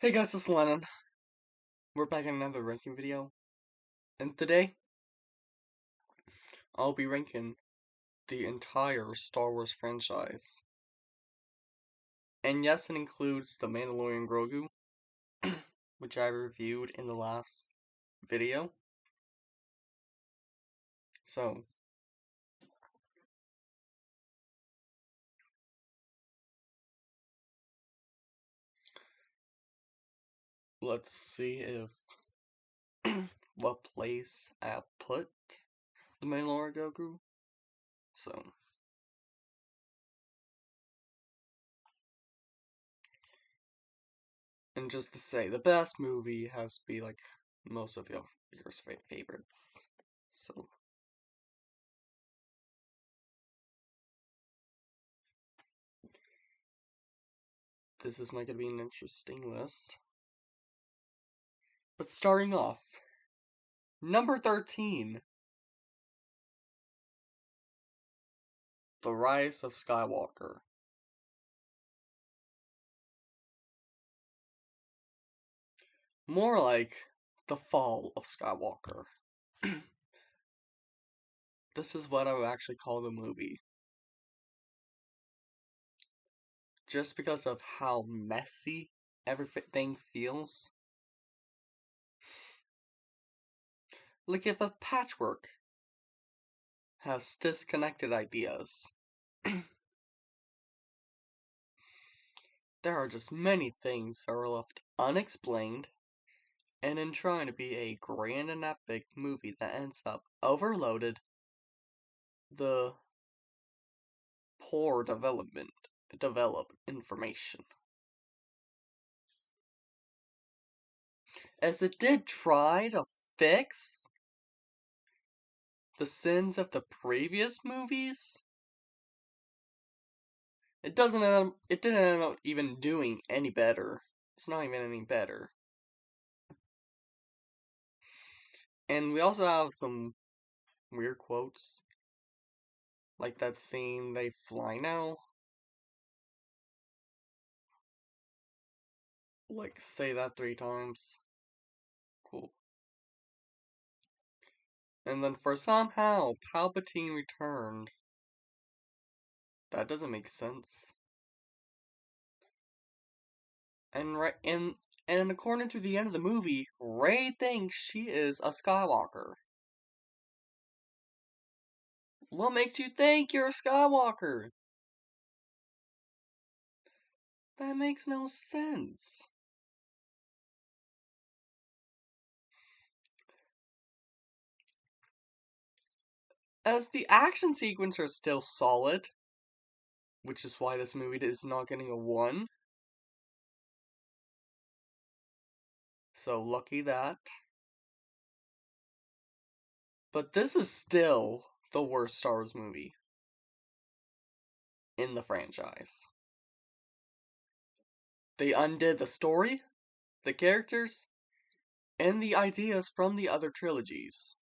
Hey guys, this is Lennon. We're back in another ranking video, and today I'll be ranking the entire Star Wars franchise. And yes, it includes the Mandalorian Grogu, which I reviewed in the last video. So, let's see if what place I put the Mandalorian Grogu. So, and just to say, the best movie has to be like most of your favorites. So, this is going to be an interesting list. But starting off, number 13, The Rise of Skywalker. More like The Fall of Skywalker. This is what I would actually call the movie. Just because of how messy everything feels. Like if a patchwork has disconnected ideas. There are just many things that are left unexplained, and in trying to be a grand and epic movie that ends up overloaded, the poor develop information. As it did try to fix the sins of the previous movies, it didn't end up even doing any better. It's not even any better. And we also have some weird quotes. Like that scene, they fly now. Like, say that 3 times. Cool. And then for somehow, Palpatine returned. That doesn't make sense. And according to the end of the movie, Rey thinks she is a Skywalker. What makes you think you're a Skywalker? That makes no sense. As the action sequences are still solid, which is why this movie is not getting a 1. So lucky that. But this is still the worst Star Wars movie in the franchise. They undid the story, the characters, and the ideas from the other trilogies.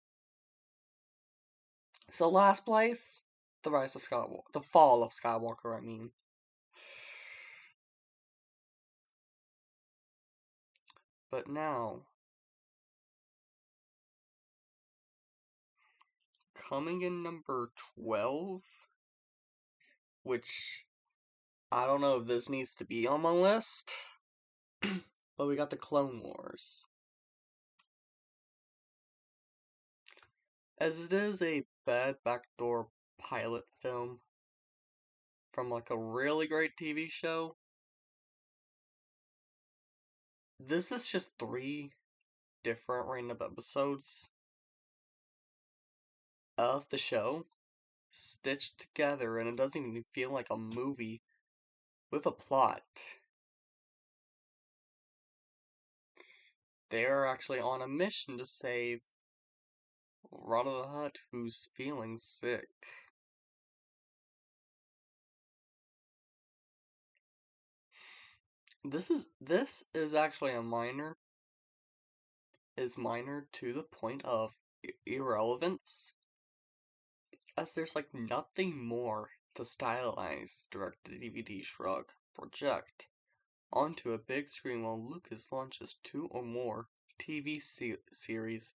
So last place, The Rise of Skywalker. The Fall of Skywalker, I mean. But now, coming in number 12, which I don't know if this needs to be on my list, but we got the Clone Wars. As it is a bad backdoor pilot film from like a really great TV show, this is just 3 different random episodes of the show stitched together, and it doesn't even feel like a movie with a plot. They are actually on a mission to save Rada the Hutt, who's feeling sick. This is actually minor to the point of irrelevance, as there's like nothing more to stylize direct-to-DVD shrug project onto a big screen while Lucas launches two or more TV series,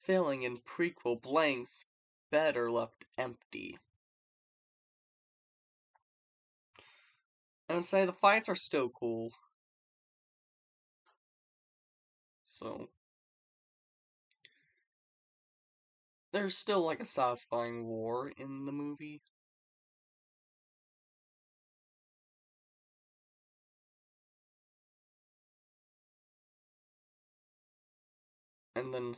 filling in prequel blanks better left empty. And I'd say the fights are still cool. So, there's still like a satisfying war in the movie. And then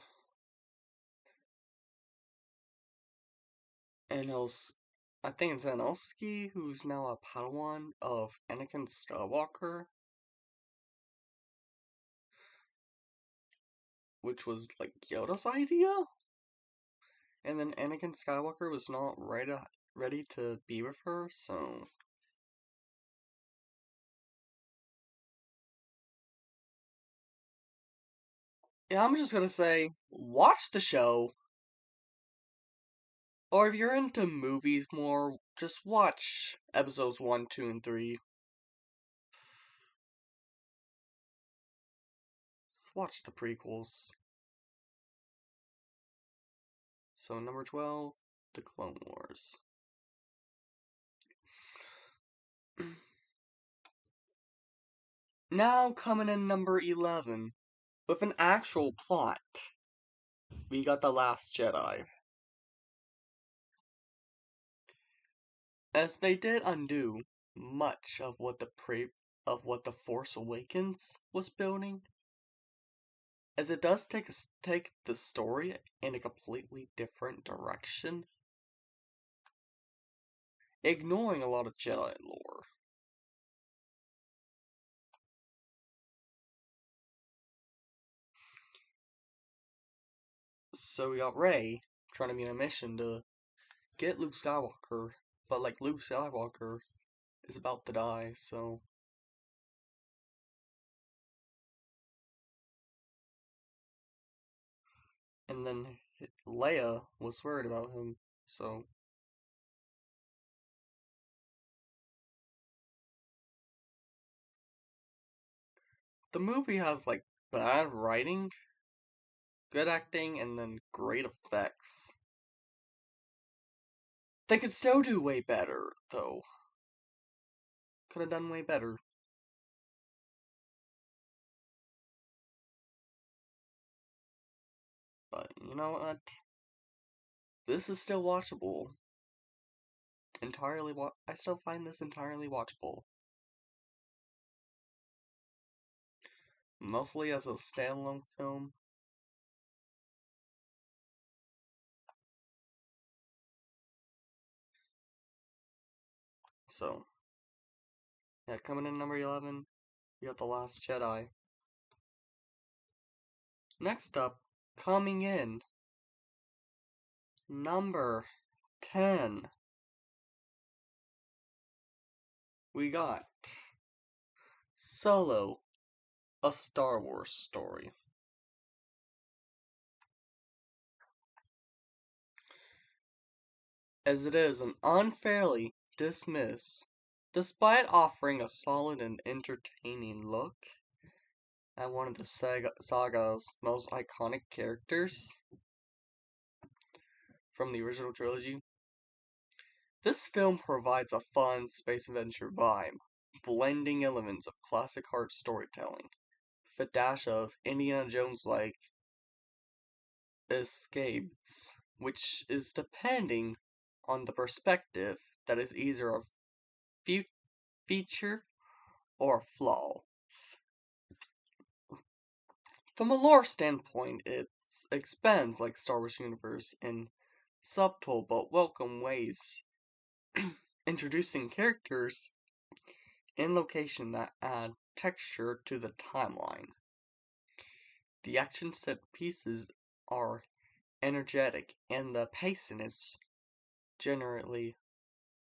I think it's Anelski, who's now a Padawan of Anakin Skywalker, which was like Yoda's idea. And then Anakin Skywalker was not ready to be with her, so yeah, I'm just gonna say, watch the show. Or if you're into movies more, just watch episodes 1, 2, and 3. Just watch the prequels. So, number 12, The Clone Wars. Now, coming in number 11, with an actual plot, we got The Last Jedi. As they did undo much of what The Force Awakens was building, as it does take the story in a completely different direction, ignoring a lot of Jedi lore. So we got Rey trying to be on a mission to get Luke Skywalker, but like Luke Skywalker is about to die, so and then Leia was worried about him, so the movie has like bad writing, good acting, and then great effects. They could still do way better, though. Could have done way better. But you know what? This is still watchable. I still find this entirely watchable. Mostly as a standalone film. So, yeah, coming in number 11, we got The Last Jedi. Next up, coming in number 10, we got Solo, a Star Wars story. As it is an unfairly dismissed, despite offering a solid and entertaining look at one of the saga's most iconic characters from the original trilogy. This film provides a fun space adventure vibe, blending elements of classic art storytelling with a dash of Indiana Jones-like escapes, which is depending on the perspective that is either a feature or a flaw. From a lore standpoint, it expands like Star Wars universe in subtle but welcome ways, introducing characters and location that add texture to the timeline. The action set pieces are energetic and the pacing is generally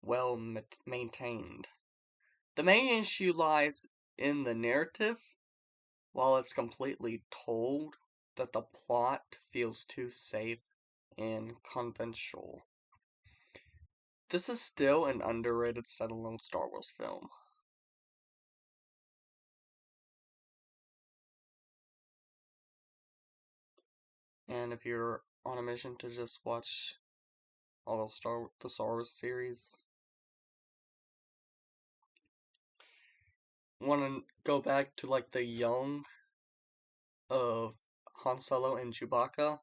well maintained. The main issue lies in the narrative. While it's completely told, that the plot feels too safe and conventional. This is still an underrated standalone Star Wars film. And if you're on a mission to just watch all the Star Wars series, want to go back to like the young of Han Solo and Chewbacca,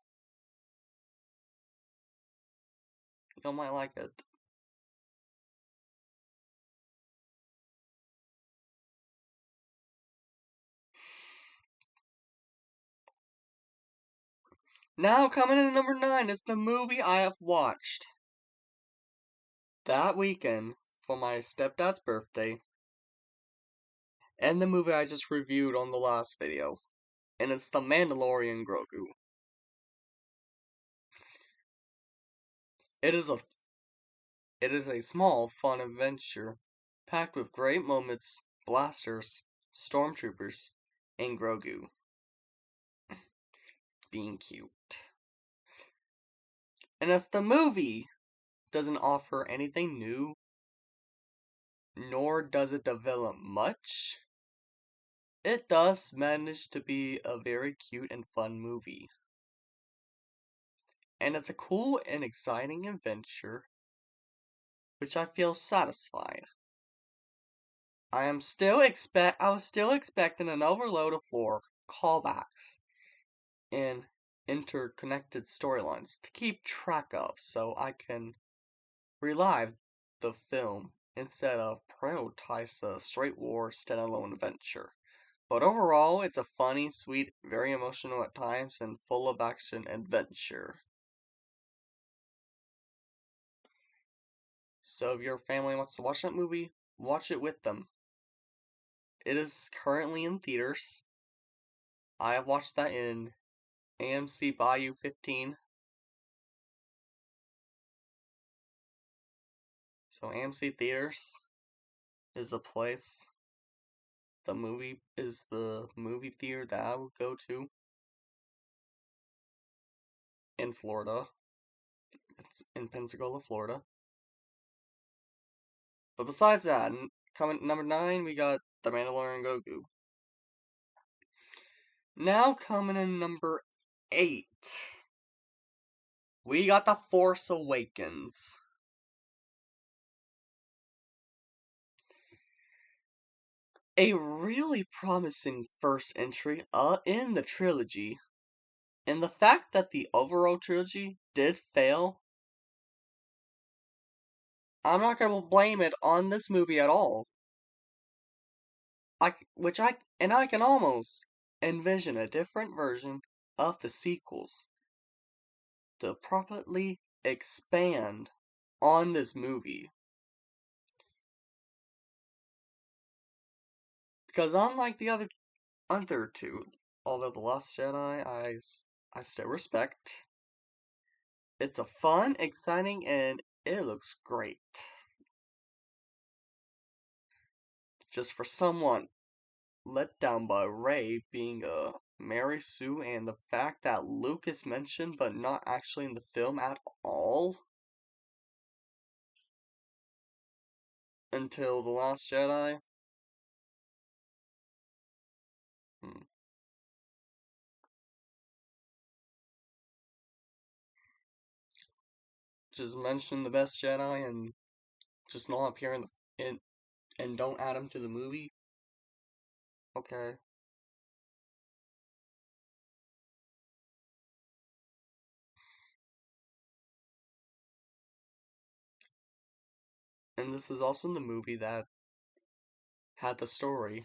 you might like it. Now coming in at number 9 is the movie I have watched that weekend for my stepdad's birthday, and the movie I just reviewed on the last video, and it's The Mandalorian and Grogu. It is a small, fun adventure, packed with great moments, blasters, stormtroopers, and Grogu being cute. And as the movie doesn't offer anything new, nor does it develop much, it does manage to be a very cute and fun movie. And it's a cool and exciting adventure, which I feel satisfied. I was still expecting an overload of lore, callbacks, and interconnected storylines to keep track of so I can relive the film instead of prioritize the straightforward standalone adventure. But overall, it's a funny, sweet, very emotional at times, and full of action adventure. So if your family wants to watch that movie, watch it with them. It is currently in theaters. I have watched that in AMC Bayou 15. So AMC Theaters is a place. The movie is the movie theater that I would go to in Florida. It's in Pensacola, Florida. But besides that, coming number 9, we got The Mandalorian and Grogu. Now coming in number 8, we got The Force Awakens. A really promising first entry in the trilogy, and the fact that the overall trilogy did fail, I'm not going to blame it on this movie at all. I can almost envision a different version of the sequels to properly expand on this movie. Because unlike the other two, although The Last Jedi I still respect, it's a fun, exciting, and it looks great. Just for someone let down by Rey being a Mary Sue, and the fact that Luke is mentioned but not actually in the film at all until The Last Jedi. Just mention the best Jedi and just not appear in and don't add him to the movie. Okay. And this is also the movie that had the story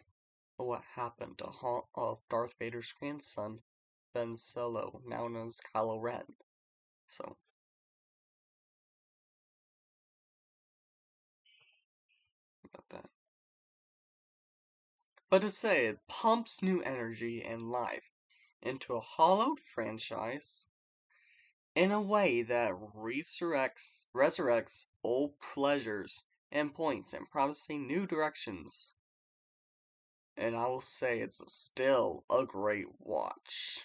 of what happened to of Darth Vader's grandson, Ben Solo, now known as Kylo Ren. So, about that. But to say it pumps new energy and life into a hollowed franchise in a way that resurrects old pleasures and points and promising new directions. And I will say it's still a great watch.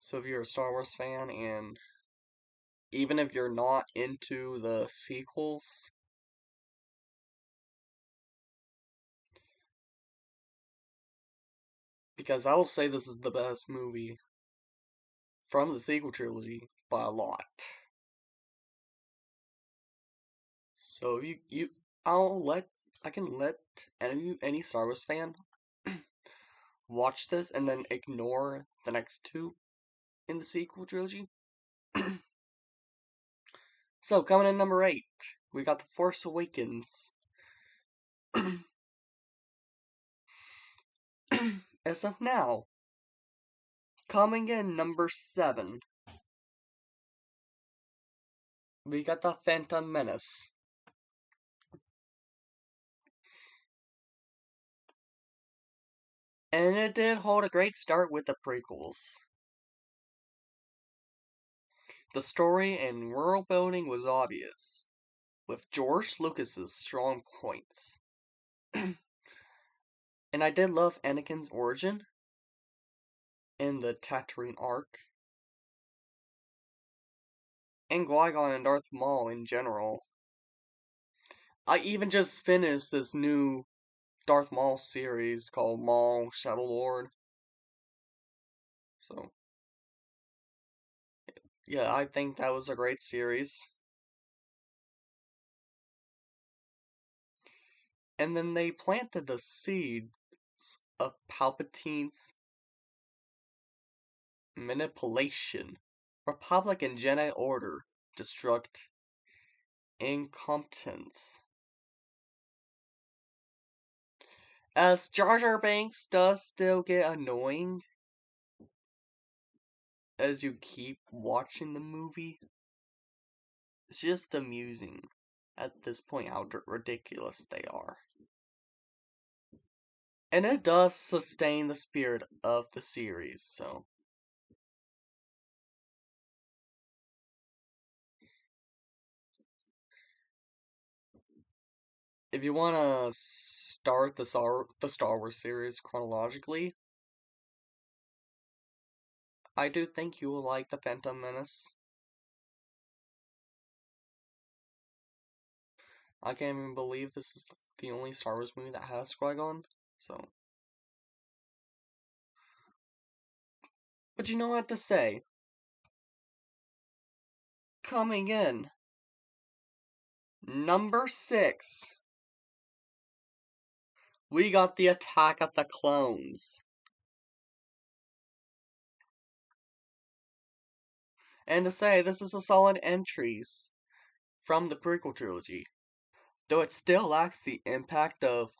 So if you're a Star Wars fan, and even if you're not into the sequels, because I will say this is the best movie from the sequel trilogy by a lot. So I can let any Star Wars fan watch this and then ignore the next two in the sequel trilogy. So coming in number 8, we got The Force Awakens. As of now, coming in number 7, we got The Phantom Menace. And it did hold a great start with the prequels. The story and world building was obvious, with George Lucas's strong points. And I did love Anakin's origin in the Tatooine arc, and Qui-Gon and Darth Maul in general. I even just finished this new Darth Maul series called Maul Shadow Lord. So, yeah, I think that was a great series. And then they planted the seeds of Palpatine's manipulation, Republic and Jedi Order, destruct, incompetence. As Jar Jar Binks does still get annoying as you keep watching the movie, it's just amusing at this point how ridiculous they are. And it does sustain the spirit of the series, so. If you want to start the Star Wars series chronologically, I do think you will like The Phantom Menace. I can't even believe this is the only Star Wars movie that has Qui-Gon, so. But you know what to say. Coming in, number 6, we got the Attack of the Clones. And to say, this is a solid entries from the prequel trilogy. Though it still lacks the impact of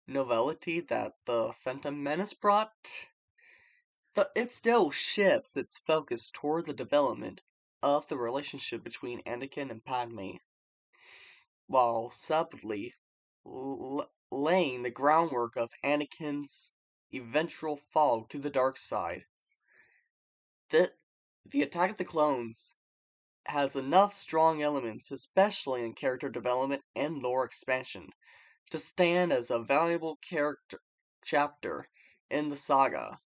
novelty that the Phantom Menace brought, it still shifts its focus toward the development of the relationship between Anakin and Padme, while subtly laying the groundwork of Anakin's eventual fall to the dark side. The Attack of the Clones has enough strong elements, especially in character development and lore expansion, to stand as a valuable character chapter in the saga.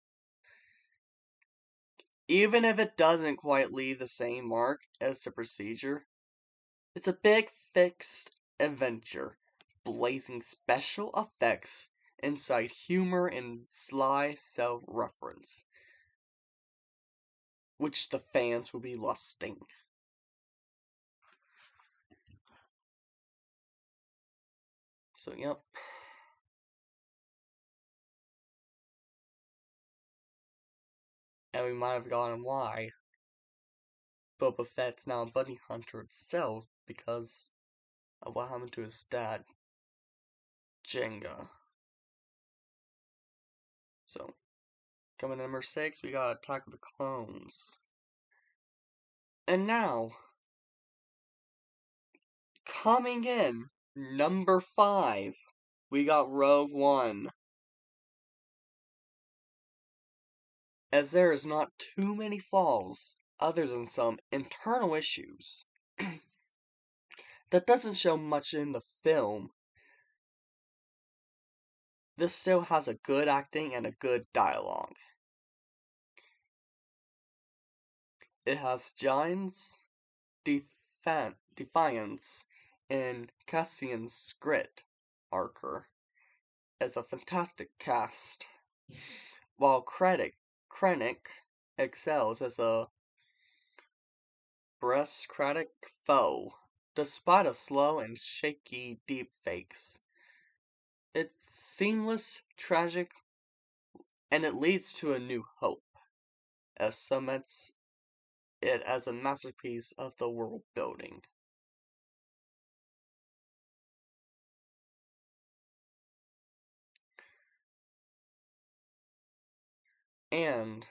Even if it doesn't quite leave the same mark as the procedure, it's a big fixed adventure, blazing special effects inside humor and sly self-reference, which the fans will be lusting. So, yep. And we might have gotten why Boba Fett's now a bunny hunter itself because of what happened to his dad, Jenga. So, coming in number 6, we got Attack of the Clones. And now, coming in number 5, we got Rogue One. As there is not too many flaws, other than some internal issues, that doesn't show much in the film, this still has a good acting and a good dialogue. It has Giant's Defiance and Cassian's Grit Archer as a fantastic cast. while Krennic excels as a aristocratic foe, despite a slow and shaky deepfakes. It's seamless, tragic, and it leads to a new hope, as cements it as a masterpiece of the world building. And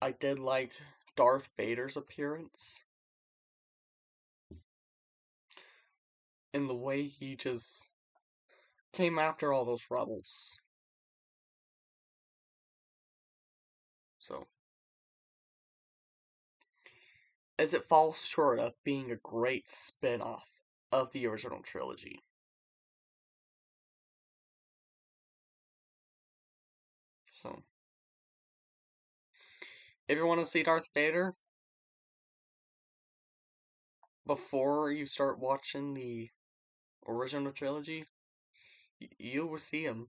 I did like Darth Vader's appearance, and the way he just came after all those rebels. So, as it falls short of being a great spin-off of the original trilogy. So, if you want to see Darth Vader before you start watching the original trilogy, you will see him.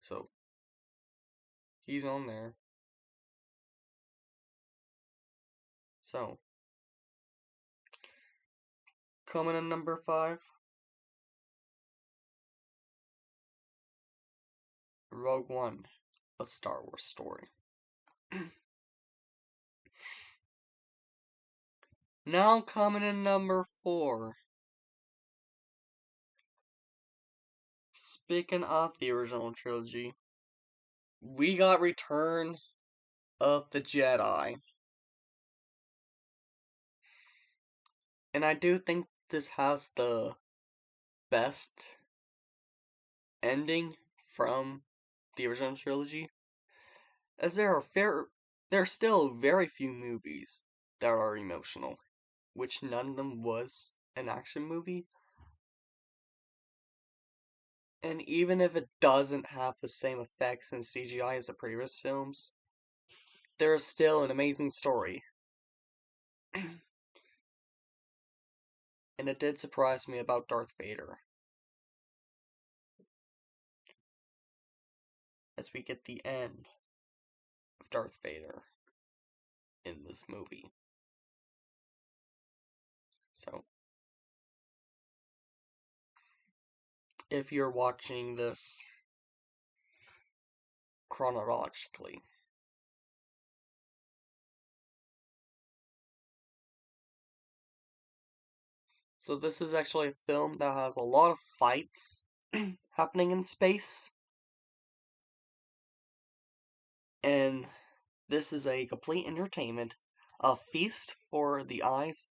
So, he's on there. So, coming in number 5, Rogue One, a Star Wars story. Now coming in number 4. Speaking of the original trilogy, we got Return of the Jedi. And I do think this has the best ending from the original trilogy, as there are still very few movies that are emotional, which none of them was an action movie. And even if it doesn't have the same effects and CGI as the previous films, there is still an amazing story. And it did surprise me about Darth Vader, as we get the end of Darth Vader in this movie. So, if you're watching this chronologically, so this is actually a film that has a lot of fights happening in space. And this is a complete entertainment, a feast for the eyes,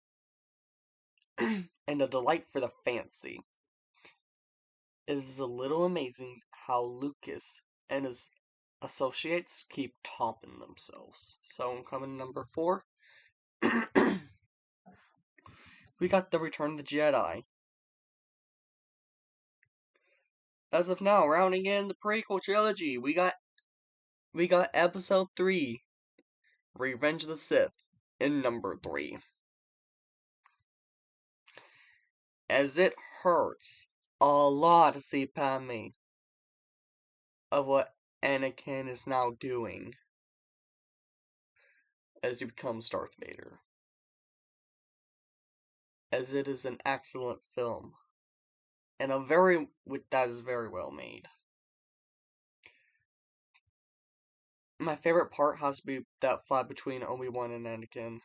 and a delight for the fancy. It is a little amazing how Lucas and his associates keep topping themselves. So, coming number 4, we got The Return of the Jedi. As of now, rounding in the prequel trilogy, we got Episode 3, Revenge of the Sith, in number 3. As it hurts a lot to see Padme of what Anakin is now doing as he becomes Darth Vader, as it is an excellent film and that is very well made. My favorite part has to be that fight between Obi-Wan and Anakin,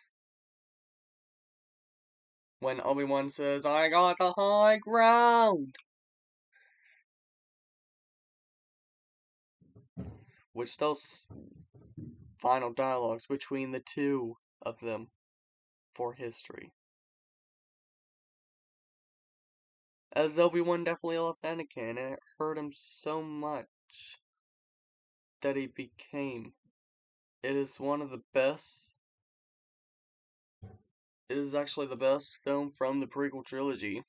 when Obi-Wan says, "I got the high ground," which those final dialogues between the two of them for history. As Obi-Wan definitely loved Anakin, and it hurt him so much that he became. It is one of the best. It is actually the best film from the prequel trilogy.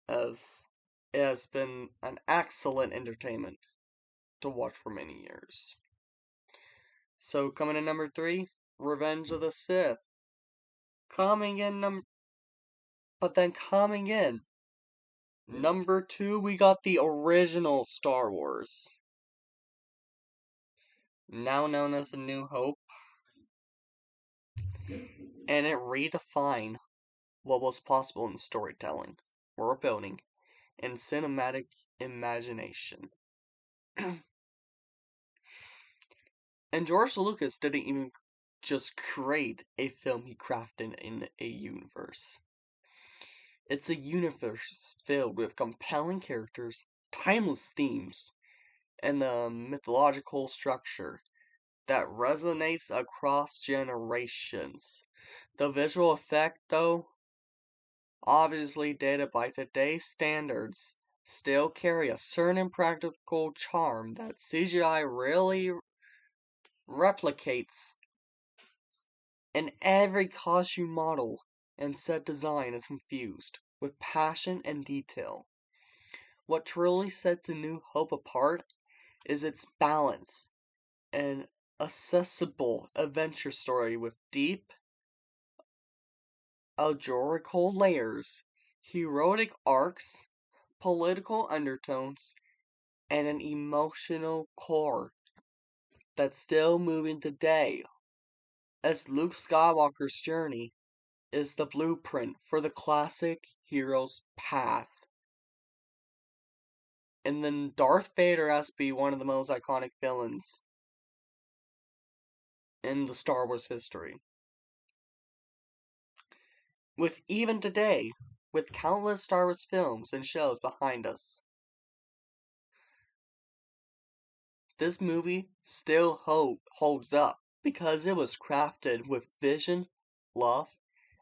As it has been an excellent entertainment to watch for many years. So coming in number 3, Revenge of the Sith. Coming in coming in number 2, we got the original Star Wars, now known as A New Hope, and it redefined what was possible in storytelling, world building, and cinematic imagination. And George Lucas didn't even just create a film, he crafted in a universe. It's a universe filled with compelling characters, timeless themes, and the mythological structure that resonates across generations. The visual effect, though, obviously dated by today's standards, still carry a certain practical charm that CGI really replicates, and every costume model and set design is infused with passion and detail. What truly sets A New Hope apart is its balance, an accessible adventure story with deep, allegorical layers, heroic arcs, political undertones, and an emotional core that's still moving today, as Luke Skywalker's journey is the blueprint for the classic hero's path. And then Darth Vader has to be one of the most iconic villains in the Star Wars history. With even today, with countless Star Wars films and shows behind us, this movie still holds up because it was crafted with vision, love,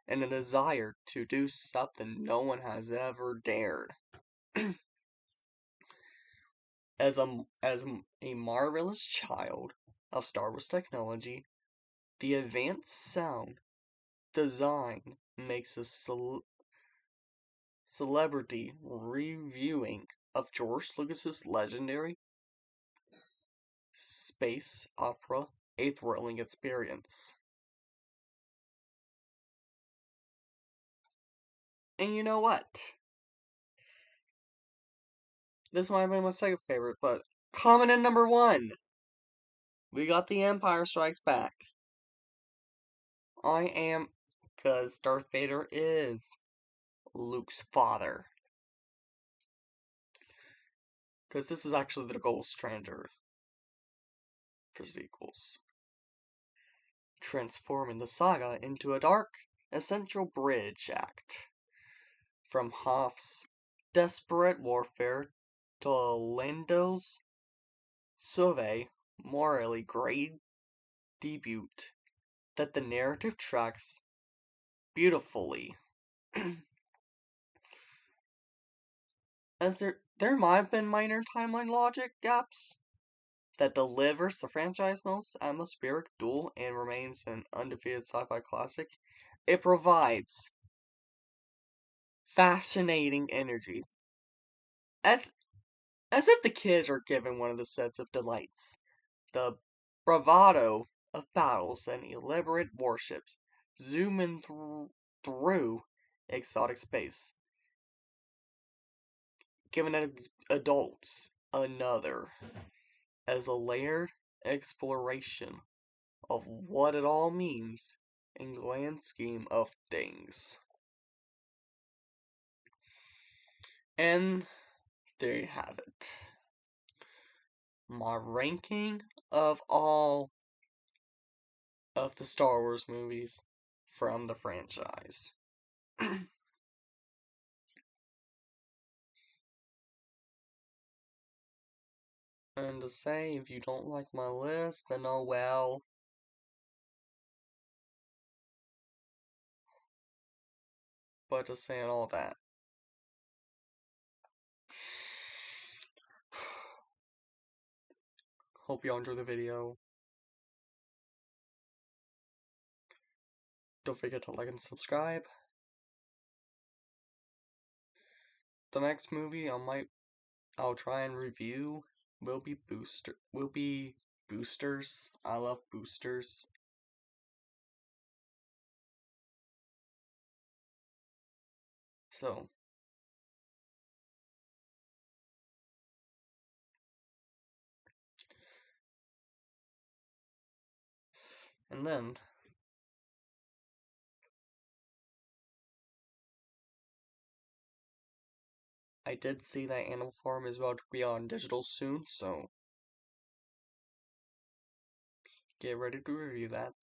and a desire to do something no one has ever dared. As a marvelous child of Star Wars technology, the advanced sound design makes a celebrity reviewing of George Lucas's legendary space opera a thrilling experience. And you know what? This might have been my second favorite, but coming in number 1, we got The Empire Strikes Back. Because Darth Vader is Luke's father. Because this is actually the gold standard for sequels, transforming the saga into a dark, essential bridge act from Hoth's desperate warfare to Lando's suave, morally great debut that the narrative tracks beautifully. As there might have been minor timeline logic gaps that delivers the franchise's most atmospheric duel and remains an undefeated sci-fi classic, it provides fascinating energy. As as if the kids are given one of the sets of delights. The bravado of battles and elaborate warships zooming through exotic space, giving adults another as a layered exploration of what it all means in the grand scheme of things. And there you have it. My ranking of all of the Star Wars movies from the franchise. And to say, if you don't like my list, then oh well. But just saying all that. Hope y'all enjoy the video. Don't forget to like and subscribe. The next movie I'll try and review will be Boosters. I love Boosters. So, and then I did see that Animal Farm is about to be on digital soon, so get ready to review that.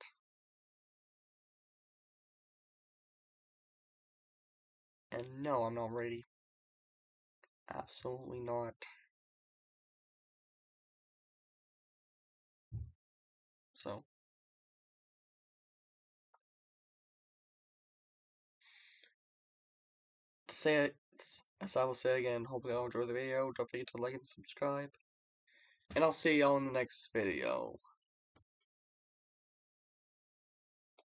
And no, I'm not ready. Absolutely not. So, to say it, as I will say again, hopefully y'all enjoy the video. Don't forget to like and subscribe. And I'll see y'all in the next video.